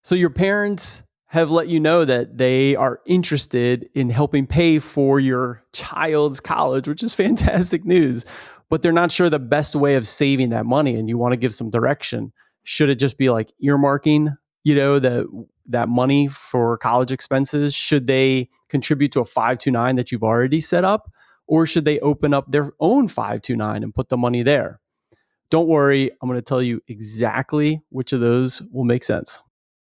So your parents have let you know that they are interested in helping pay for your child's college, which is fantastic news, but they're not sure the best way of saving that money and you want to give some direction. Should it just be like earmarking, that money for college expenses? Should they contribute to a 529 that you've already set up? Or should they open up their own 529 and put the money there? Don't worry, I'm going to tell you exactly which of those will make sense.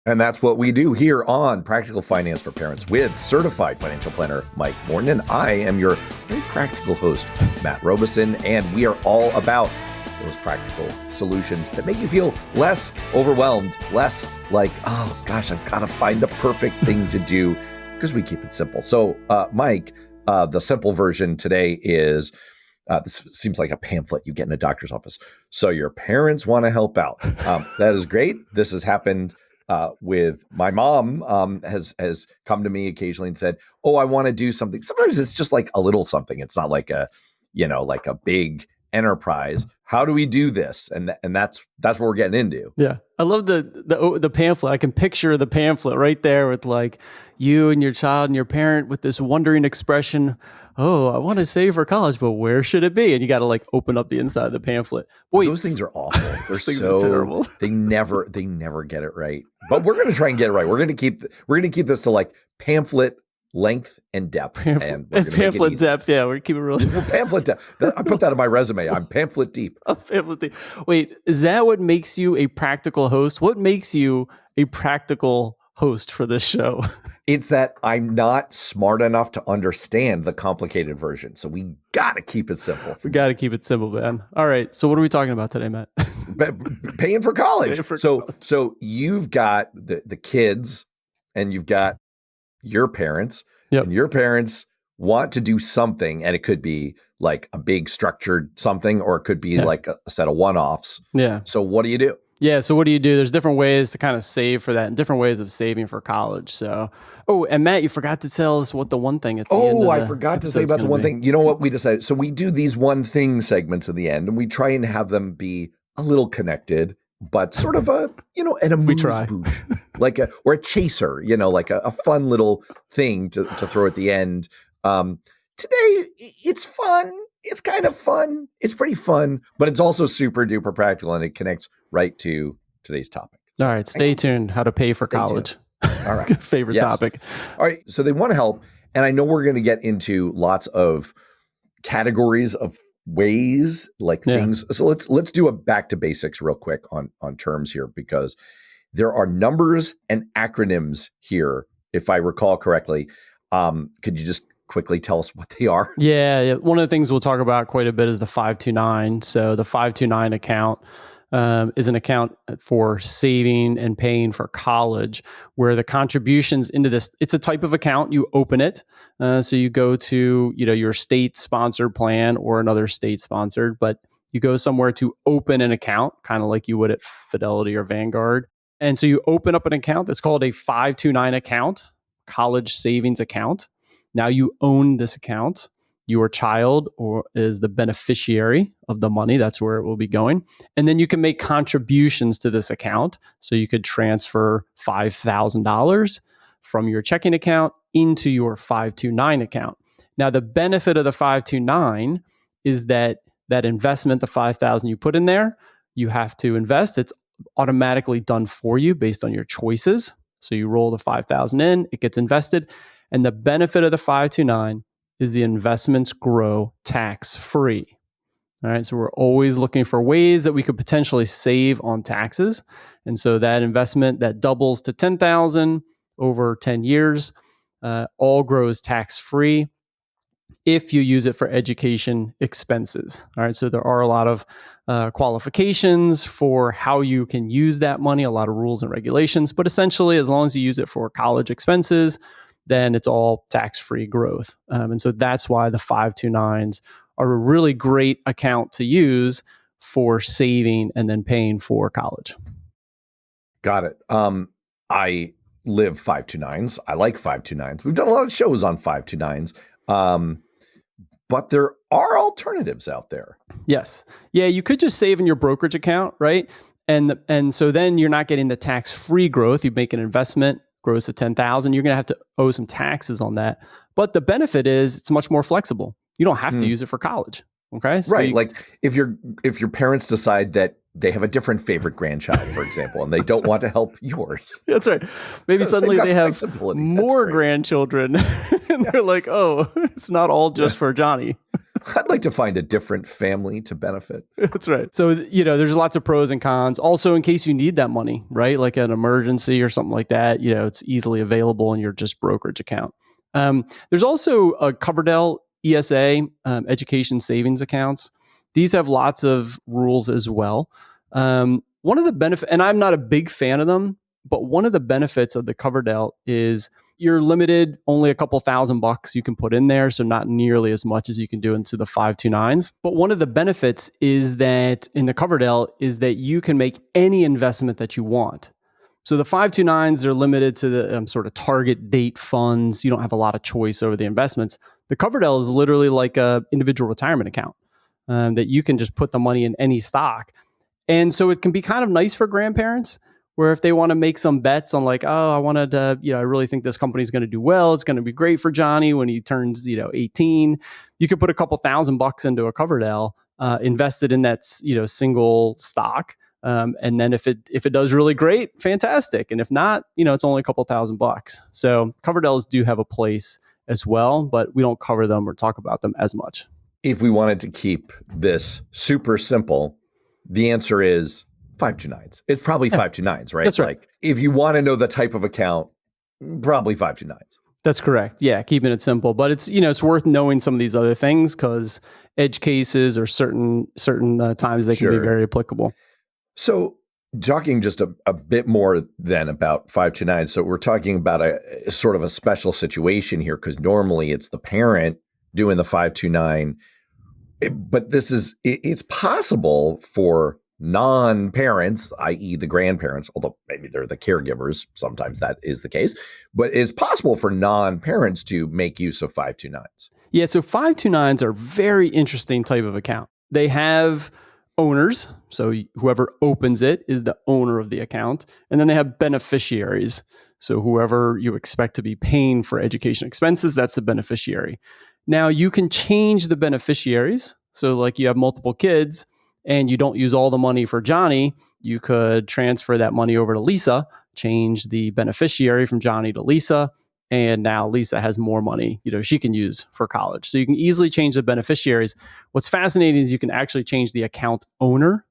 And that's what we do here on Practical Finance for Parents with certified financial planner Mike Morton. And I am your very practical host, Matt Robison. And we are all about those practical solutions that make you feel less overwhelmed, less like, oh gosh, I've got to find the perfect thing to do, because we keep it simple. So Mike, the simple version today is, this seems like a pamphlet you get in a doctor's office. So your parents want to help out. That is great. This has happened with my mom, has come to me occasionally and said, oh, I want to do something. Sometimes it's just like a little something. It's not like a big enterprise. How do we do this? And that's what we're getting into. Yeah. I love the pamphlet. I can picture the pamphlet right there with like you and your child and your parent with this wondering expression. Oh, I want to save for college, but where should it be? And you got to like open up the inside of the pamphlet. Boy, those things are awful. They're so terrible. They never get it right. But we're going to try and get it right. We're going to keep this to like pamphlet length and depth. And pamphlet depth. Yeah, we're keeping it real. Pamphlet depth. I put that on my resume. I'm pamphlet deep. Pamphlet deep. Wait, is that what makes you a practical host? What makes you a practical host for this show? It's that I'm not smart enough to understand the complicated version. So we got to keep it simple. Man. All right. So what are we talking about today, Matt? Paying for college. So you've got the kids and you've got your parents, and your parents want to do something, and it could be like a big structured something, or it could be like a set of one-offs. Yeah. So what do you do? Yeah. So what do you do? There's different ways to kind of save for that and different ways of saving for college. So, and Matt, you forgot to tell us what the one thing at the end of the I forgot to say about the one thing. You know what we decided? So we do these one thing segments at the end, and we try and have them be a little connected, but sort of an amuse-bouche, or a chaser, like a fun little thing to throw at the end. Today, it's fun. It's kind of fun. It's pretty fun, but it's also super duper practical, and it connects right to today's topic. So, all right, stay tuned. How to pay for college. All right. Favorite topic. All right. So they want to help. And I know we're going to get into lots of categories of ways, like things. So let's do a back to basics real quick on terms here, because there are numbers and acronyms here, if I recall correctly. Could you just quickly tell us what they are? Yeah. One of the things we'll talk about quite a bit is the 529. So the 529 account is an account for saving and paying for college, where the contributions into this, it's a type of account. You open it. So you go to, your state sponsored plan or another state sponsored, but you go somewhere to open an account, kind of like you would at Fidelity or Vanguard. And so you open up an account that's called a 529 account, college savings account. Now you own this account. Your child is the beneficiary of the money. That's where it will be going. And then you can make contributions to this account. So you could transfer $5,000 from your checking account into your 529 account. Now, the benefit of the 529 is that investment, the $5,000 you put in there, you have to invest. It's automatically done for you based on your choices. So you roll the $5,000 in, it gets invested. And the benefit of the 529 is the investments grow tax-free. All right, so we're always looking for ways that we could potentially save on taxes. And so that investment that doubles to $10,000 over 10 years all grows tax-free if you use it for education expenses. All right, so there are a lot of qualifications for how you can use that money, a lot of rules and regulations, but essentially, as long as you use it for college expenses, then it's all tax-free growth. And so that's why the 529s are a really great account to use for saving and then paying for college. Got it. I live 529s. I like 529s. We've done a lot of shows on 529s. But there are alternatives out there. Yes. Yeah, you could just save in your brokerage account, right? And so then you're not getting the tax-free growth. You make an investment, grows to 10,000, you're going to have to owe some taxes on that. But the benefit is it's much more flexible. You don't have to use it for college. Okay. So right. Like if your parents decide that they have a different favorite grandchild, for example, and they don't want to help yours. That's right. Maybe suddenly they have more grandchildren and they're like, oh, it's not all just for Johnny. I'd like to find a different family to benefit. That's right. So, there's lots of pros and cons. Also, in case you need that money, right? Like an emergency or something like that, it's easily available in your just brokerage account. There's also a Coverdell ESA, education savings accounts. These have lots of rules as well. One of the benefits, and I'm not a big fan of them, but one of the benefits of the Coverdell is you're limited only a couple $1,000 you can put in there. So not nearly as much as you can do into the 529s. But one of the benefits is that in the Coverdell is that you can make any investment that you want. So the 529s are limited to the sort of target date funds. You don't have a lot of choice over the investments. The Coverdell is literally like a individual retirement account that you can just put the money in any stock. And so it can be kind of nice for grandparents where if they want to make some bets on like, oh, I wanted to, I really think this company is going to do well. It's going to be great for Johnny when he turns, 18. You could put a couple $1,000 into a Coverdell, invested in that, single stock. And then if it does really great, fantastic. And if not, it's only a couple $1,000. So Coverdells do have a place as well, but we don't cover them or talk about them as much. If we wanted to keep this super simple, the answer is 529s. It's probably 529s, right? That's right. Like if you want to know the type of account, probably 529s. That's correct. Yeah, keeping it simple, but it's it's worth knowing some of these other things because edge cases or certain times they can be very applicable. So talking just a bit more then about 529. So we're talking about a sort of a special situation here because normally it's the parent doing the 529, but it's possible for non-parents, i.e. the grandparents, although maybe they're the caregivers, sometimes that is the case, but it's possible for non-parents to make use of 529s. Yeah, so 529s are a very interesting type of account. They have owners, so whoever opens it is the owner of the account, and then they have beneficiaries. So whoever you expect to be paying for education expenses, that's the beneficiary. Now you can change the beneficiaries. So like you have multiple kids and you don't use all the money for Johnny, you could transfer that money over to Lisa, change the beneficiary from Johnny to Lisa, and now Lisa has more money, she can use for college. So you can easily change the beneficiaries. What's fascinating is you can actually change the account owner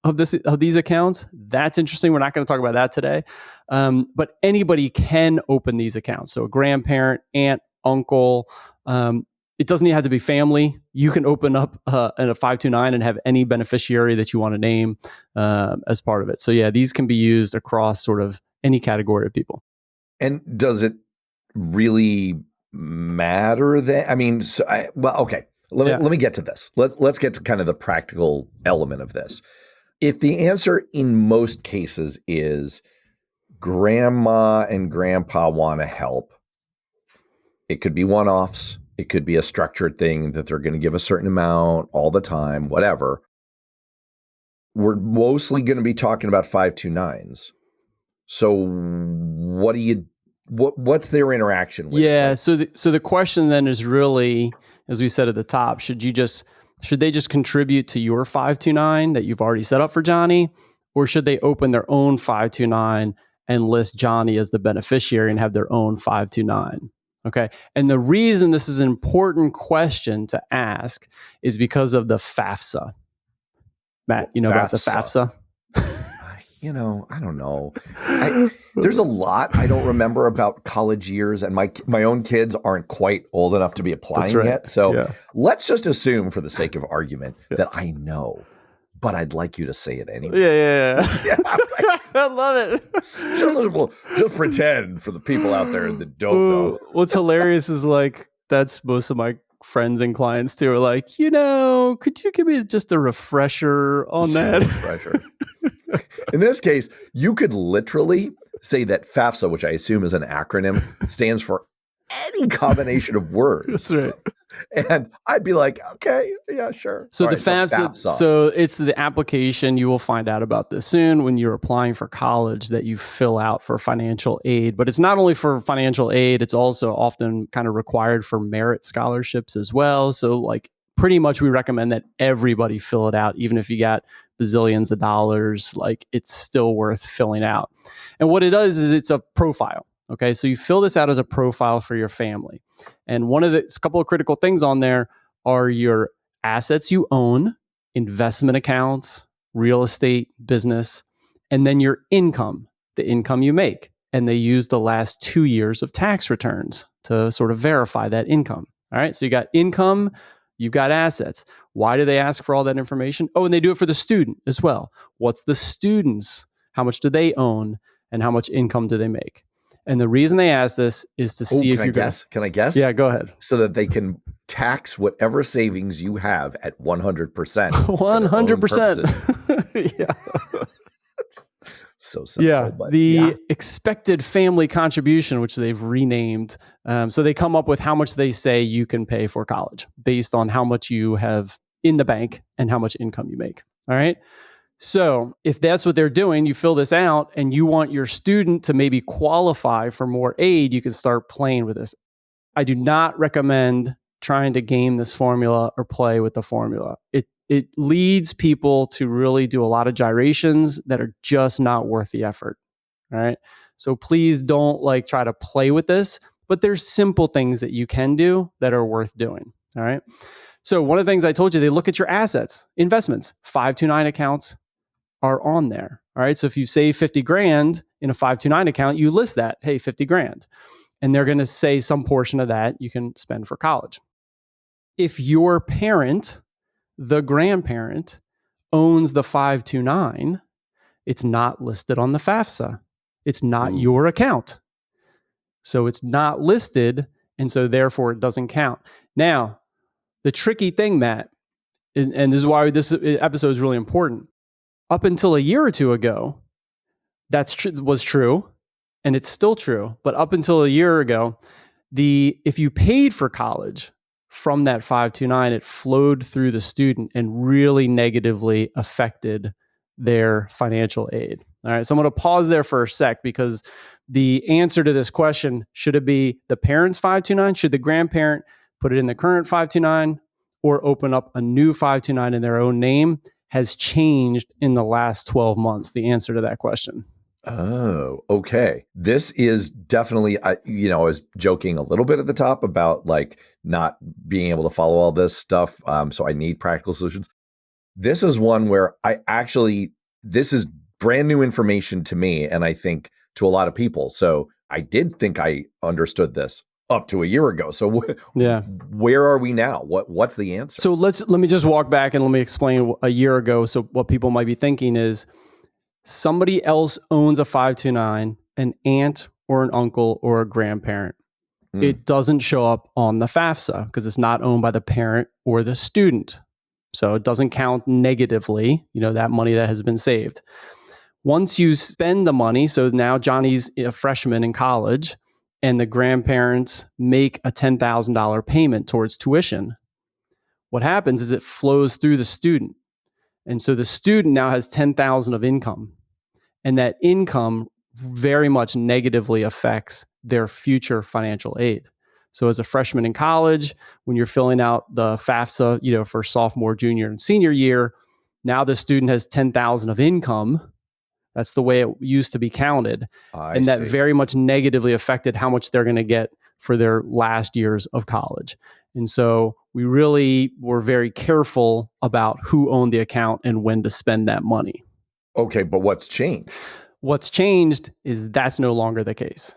of these accounts. That's interesting. We're not going to talk about that today. But anybody can open these accounts. So a grandparent, aunt, uncle, it doesn't even have to be family. You can open up in a 529 and have any beneficiary that you want to name as part of it. So yeah, these can be used across sort of any category of people. And does it really matter that? I mean, okay. Let me get to this. Let's get to kind of the practical element of this. If the answer in most cases is grandma and grandpa want to help, it could be one-offs. It could be a structured thing that they're going to give a certain amount all the time, whatever. We're mostly going to be talking about 529s. So what's their interaction with? Yeah. So the question then is really, as we said at the top, should they just contribute to your 529 that you've already set up for Johnny, or should they open their own 529 and list Johnny as the beneficiary and have their own 529? Okay. And the reason this is an important question to ask is because of the FAFSA. Matt, you know about the FAFSA? I don't know. There's a lot I don't remember about college years, and my own kids aren't quite old enough to be applying yet. So let's just assume, for the sake of argument, that I know, but I'd like you to say it anyway. Yeah. I love it. Just pretend for the people out there that don't know. What's hilarious is like, that's most of my friends and clients too are like, could you give me just a refresher on that? In this case, you could literally say that FAFSA, which I assume is an acronym, stands for any combination of words. That's right. And I'd be like, okay, yeah, sure. So All the right, FAFSA, so it's the application. You will find out about this soon when you're applying for college that you fill out for financial aid. But it's not only for financial aid, it's also often kind of required for merit scholarships as well. So like pretty much we recommend that everybody fill it out, even if you got bazillions of dollars, like it's still worth filling out. And what it does is it's a profile. Okay, so you fill this out as a profile for your family. And one of the couple of critical things on there are your assets you own, investment accounts, real estate, business, and then your income, the income you make. And they use the last 2 years of tax returns to sort of verify that income. All right, so you got income, you've got assets. Why do they ask for all that information? Oh, and they do it for the student as well. What's the student's? How much do they own? And how much income do they make? And the reason they ask this is to see if you're guess. Can I guess? Yeah, go ahead. So that they can tax whatever savings you have at 100%. 100%. Yeah. So simple. Yeah. The expected family contribution, which they've renamed. So they come up with how much they say you can pay for college based on how much you have in the bank and how much income you make. All right. So if that's what they're doing, you fill this out and you want your student to maybe qualify for more aid, you can start playing with this. I do not recommend trying to game this formula or play with the formula. It leads people to really do a lot of gyrations that are just not worth the effort. All right. So please don't like try to play with this, but there's simple things that you can do that are worth doing. All right. So one of the things I told you, they look at your assets, investments, 529 accounts are on there. All right. So if you save 50 grand in a 529 account, you list that, hey, 50 grand. And they're going to say some portion of that you can spend for college. If your parent, the grandparent, owns the 529, it's not listed on the FAFSA. It's not your account. So it's not listed. And so therefore it doesn't count. Now, the tricky thing, Matt, and this is why this episode is really important. Up until a year or two ago, was true, and it's still true. But up until a year ago, if you paid for college from that 529, it flowed through the student and really negatively affected their financial aid. All right, so I'm going to pause there for a sec because the answer to this question, should it be the parent's 529? Should the grandparent put it in the current 529 or open up a new 529 in their own name, has changed in the last 12 months, the answer to that question. Oh, okay. This is definitely, I was joking a little bit at the top about like not being able to follow all this stuff. So I need practical solutions. This is one where this is brand new information to me. And I think to a lot of people. So I did think I understood this up to a year ago. So where are we now? What's the answer? So let me just walk back and let me explain a year ago. So what people might be thinking is somebody else owns a 529, an aunt or an uncle or a grandparent. It doesn't show up on the FAFSA because it's not owned by the parent or the student. So it doesn't count negatively, that money that has been saved. Once you spend the money, so now Johnny's a freshman in college, and the grandparents make a $10,000 payment towards tuition, what happens is it flows through the student. And so the student now has $10,000 of income. And that income very much negatively affects their future financial aid. So as a freshman in college, when you're filling out the FAFSA, for sophomore, junior, and senior year, now the student has $10,000 of income. That's the way it used to be counted. And that very much negatively affected how much they're going to get for their last years of college. And so we really were very careful about who owned the account and when to spend that money. Okay, but what's changed? What's changed is that's no longer the case.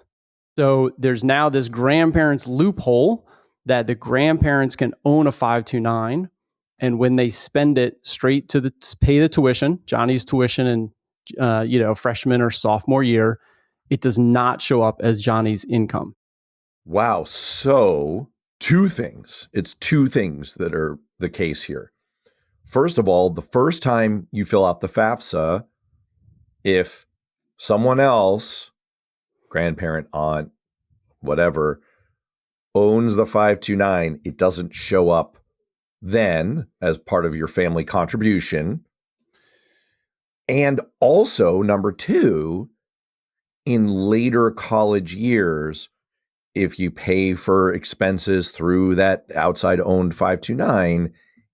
So there's now this grandparents loophole that the grandparents can own a 529. And when they spend it straight to pay the tuition, Johnny's tuition and freshman or sophomore year, it does not show up as Johnny's income. Wow. So two things that are the case here. First of all, the first time you fill out the FAFSA, if someone else, grandparent, aunt, whatever, owns the 529, it doesn't show up then as part of your family contribution. And also, number two, in later college years, if you pay for expenses through that outside owned 529,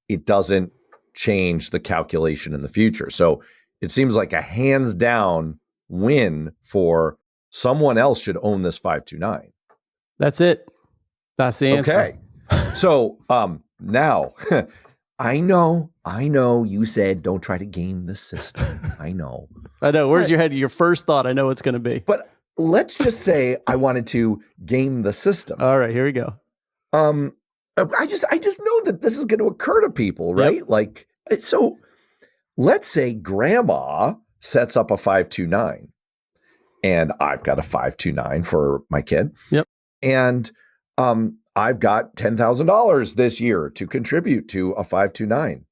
it doesn't change the calculation in the future. So it seems like a hands down win for someone else should own this 529. That's it. That's the answer. Okay. So now I know you said don't try to game the system. I know. Where's your head? Your first thought, I know it's going to be. But let's just say I wanted to game the system. All right, here we go. I just know that this is going to occur to people, right? Yep. Like, so let's say grandma sets up a 529 and I've got a 529 for my kid. Yep. And I've got $10,000 this year to contribute to a 529.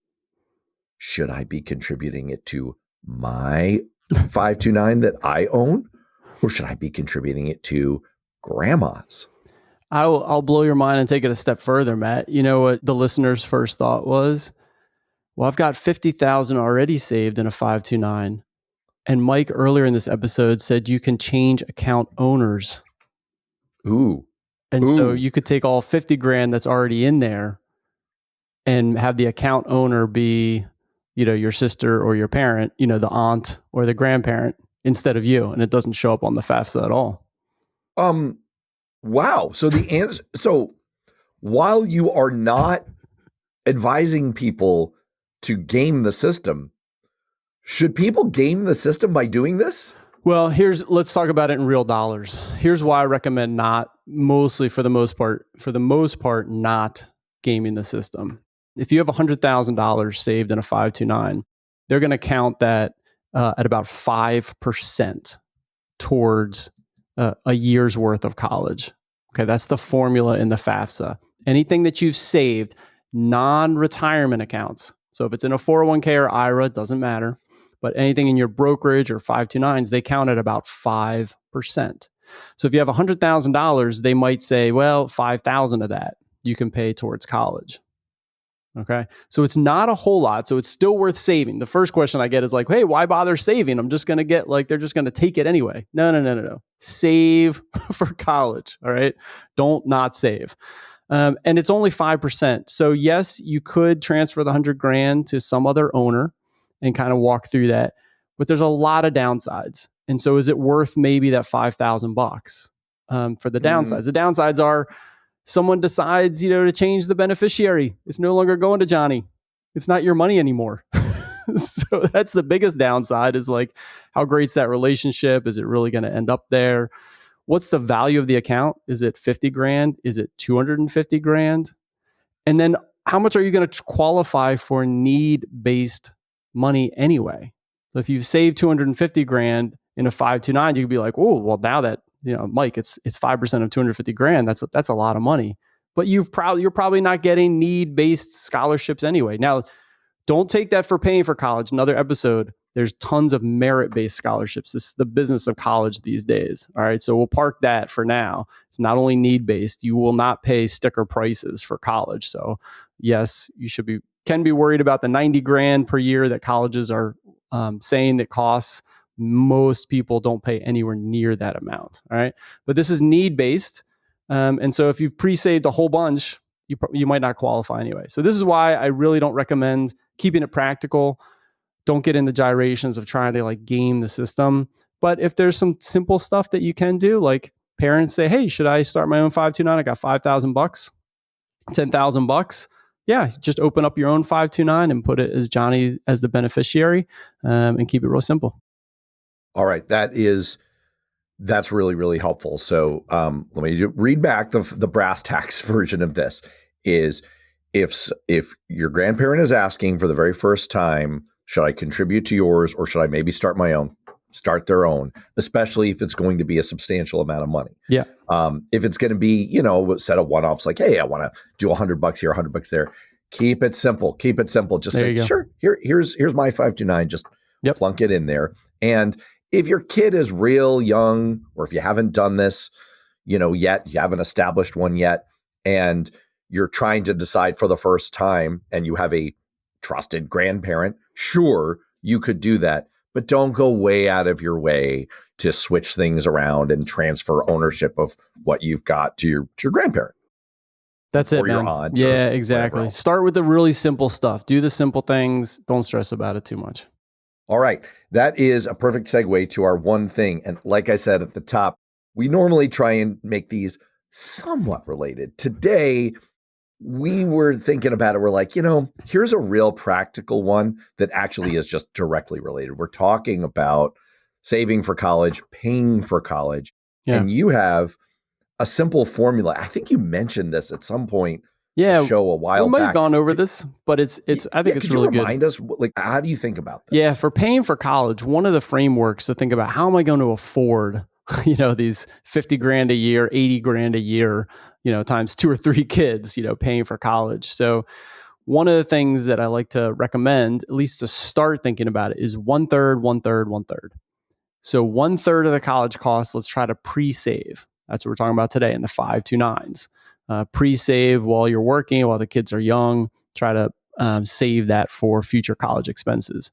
Should I be contributing it to my 529 that I own? Or should I be contributing it to grandma's? I'll blow your mind and take it a step further, Matt. You know what the listener's first thought was? Well, I've got $50,000 already saved in a 529. And Mike earlier in this episode said you can change account owners. Ooh. And so you could take all 50 grand that's already in there and have the account owner be, your sister or your parent, the aunt or the grandparent instead of you. And it doesn't show up on the FAFSA at all. Wow. So the answer, so while you are not advising people to game the system, should people game the system by doing this? Well, let's talk about it in real dollars. Here's why I recommend not, mostly for the most part, not gaming the system. If you have $100,000 saved in a 529, they're going to count that at about 5% towards a year's worth of college. Okay, that's the formula in the FAFSA. Anything that you've saved, non-retirement accounts. So if it's in a 401k or IRA, it doesn't matter. But anything in your brokerage or 529s, they count at about 5%. So if you have $100,000, they might say, well, 5,000 of that you can pay towards college. Okay. So it's not a whole lot. So it's still worth saving. The first question I get is like, hey, why bother saving? I'm just going to get they're just going to take it anyway. No. Save for college. All right. Don't not save. And it's only 5%. So yes, you could transfer the 100 grand to some other owner and kind of walk through that, but there's a lot of downsides. And so is it worth maybe that $5,000 for the downsides? The downsides are someone decides, to change the beneficiary. It's no longer going to Johnny. It's not your money anymore. So that's the biggest downside is like, how great's that relationship? Is it really going to end up there? What's the value of the account? Is it 50 grand? Is it 250 grand? And then how much are you going to qualify for need-based money anyway? So if you've saved 250 grand in a 529, you could be like, oh, well, now that, Mike, it's 5% of 250 grand. That's a lot of money. But you're probably not getting need-based scholarships anyway. Now, don't take that for paying for college. Another episode, there's tons of merit-based scholarships. This is the business of college these days. All right. So we'll park that for now. It's not only need-based. You will not pay sticker prices for college. So yes, you can be worried about the 90 grand per year that colleges are saying it costs. Most people don't pay anywhere near that amount. All right. But this is need-based. And so if you've pre-saved a whole bunch, you might not qualify anyway. So this is why I really don't recommend keeping it practical. Don't get in the gyrations of trying to game the system. But if there's some simple stuff that you can do, like parents say, hey, should I start my own 529? I got $5,000, $10,000. Yeah, just open up your own 529 and put it as Johnny as the beneficiary and keep it real simple. All right. That's really, really helpful. So let me read back the brass tacks version of this is if your grandparent is asking for the very first time, should I contribute to yours or should I maybe start my own? Start their own, especially if it's going to be a substantial amount of money. Yeah. If it's going to be, a set of one-offs like, hey, I want to do $100 here, $100 there. Keep it simple. Just say, sure, here's my 529. Just plunk it in there. And if your kid is real young, or if you haven't done this, yet, you haven't established one yet, and you're trying to decide for the first time and you have a trusted grandparent, sure, you could do that, but don't go way out of your way to switch things around and transfer ownership of what you've got to your grandparent. That's it, or your man. aunt Yeah, or exactly. Start with the really simple stuff. Do the simple things. Don't stress about it too much. All right. That is a perfect segue to our one thing. And like I said at the top, we normally try and make these somewhat related. Today, we were thinking about it. We're like, here's a real practical one that actually is just directly related. We're talking about saving for college, paying for college. Yeah. And you have a simple formula. I think you mentioned this at some point. Yeah, show a while back. We might have gone over this, but it's. I think it's really good. Remind us, how do you think about this? Yeah, for paying for college, one of the frameworks to think about, how am I going to afford, these $50,000 a year, $80,000 a year, times 2 or 3 kids, paying for college. So one of the things that I like to recommend, at least to start thinking about it, is 1/3, 1/3, 1/3. So 1/3 of the college costs, let's try to pre-save. That's what we're talking about today in the 529s. Pre-save while you're working, while the kids are young. Try to save that for future college expenses.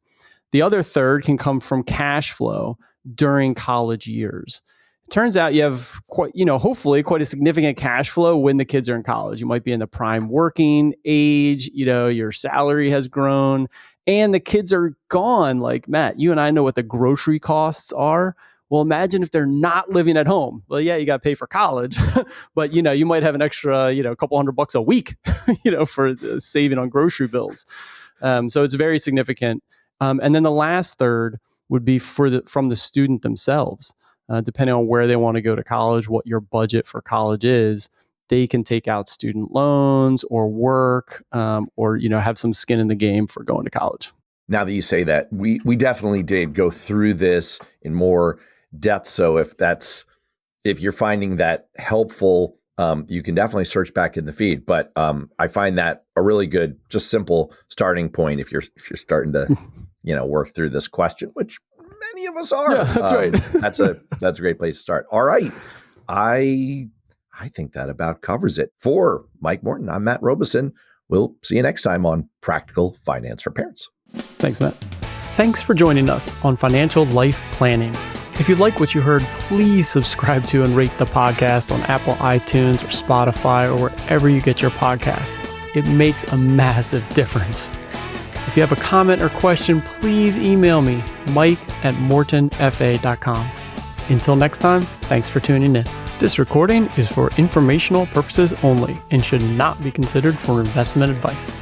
The other third can come from cash flow during college years. It turns out you have hopefully quite a significant cash flow when the kids are in college. You might be in the prime working age, your salary has grown, and the kids are gone. Like, Matt, you and I know what the grocery costs are. Well, imagine if they're not living at home. Well, yeah, you got to pay for college, but you might have an extra, couple $100 a week, for saving on grocery bills. So it's very significant. And then the last third would be from the student themselves, depending on where they want to go to college, what your budget for college is. They can take out student loans or work, or have some skin in the game for going to college. Now that you say that, we definitely did go through this in more depth. So if you're finding that helpful, you can definitely search back in the feed. But I find that a really good, just simple starting point if you're starting to work through this question, which many of us are. Yeah, that's right. That's a great place to start. All right, I think that about covers it. For Mike Morton, I'm Matt Robison. We'll see you next time on Practical Finance for Parents. Thanks, Matt. Thanks for joining us on Financial Life Planning. If you like what you heard, please subscribe to and rate the podcast on Apple iTunes or Spotify or wherever you get your podcasts. It makes a massive difference. If you have a comment or question, please email me, mike@mortonfa.com. Until next time, thanks for tuning in. This recording is for informational purposes only and should not be considered for investment advice.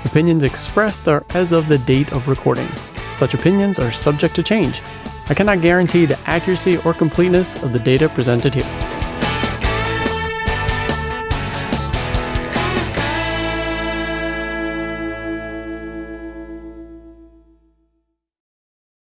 Opinions expressed are as of the date of recording. Such opinions are subject to change. I cannot guarantee the accuracy or completeness of the data presented here.